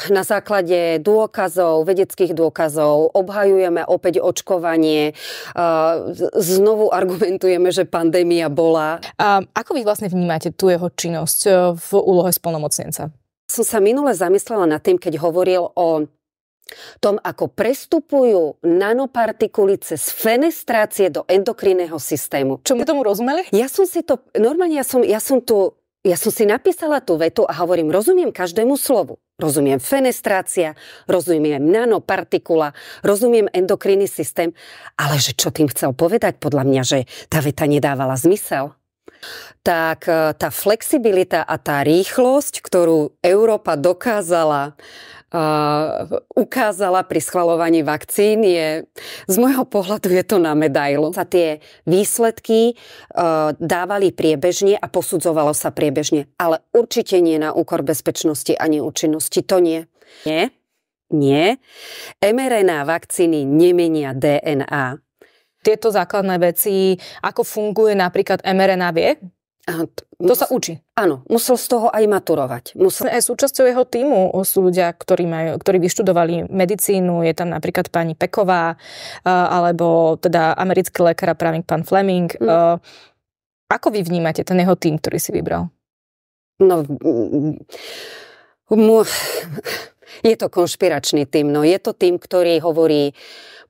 Na základe dôkazov, vedeckých dôkazov obhajujeme opäť očkovanie. Znovu argumentujeme, že pandémia bola. Ako vy vlastne vnímate tú jeho činnosť v úlohe splnomocnenca? Som sa minule zamyslela nad tým, keď hovoril o tom, ako prestupujú nanopartikuly cez fenestrácie do endokrinného systému. Čo my tomu rozumeli? Ja som si to, normálne ja som si napísala tú vetu a hovorím, rozumiem každému slovu. Rozumiem fenestrácia, rozumiem nanopartikula, rozumiem endokrinný systém, ale že čo tým chcel povedať, podľa mňa, že tá veta nedávala zmysel. Tak tá flexibilita a tá rýchlosť, ktorú Európa ukázala pri schvaľovaní vakcín, z môjho pohľadu je to na medailu. Sa tie výsledky dávali priebežne a posudzovalo sa priebežne, ale určite nie na úkor bezpečnosti ani účinnosti. To nie. Nie. mRNA vakcíny nemenia DNA. Tieto základné veci, ako funguje napríklad mRNA, vie? To sa učí. Áno, musel z toho aj maturovať. Aj súčasťou jeho tímu sú ľudia, ktorí vyštudovali medicínu. Je tam napríklad pani Peková, alebo teda americký lekár a právnik pán Fleming. Ako vy vnímate ten jeho tím, ktorý si vybral? No, je to konšpiračný tím. No, je to tím, ktorý hovorí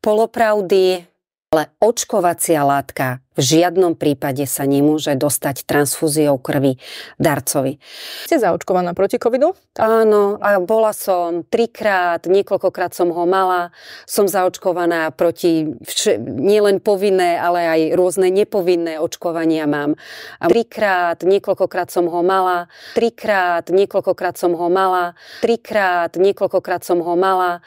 polopravdy, ale očkovacia látka v žiadnom prípade sa nemôže dostať transfúziou krvi darcovi. Ste zaočkovaná proti covidu? Áno, a bola som 3-krát, niekoľkokrát som ho mala. Som zaočkovaná proti nielen povinné, ale aj rôzne nepovinné očkovania mám. A 3-krát, niekoľkokrát som ho mala. 3-krát, niekoľkokrát som ho mala. 3-krát, niekoľkokrát som ho mala.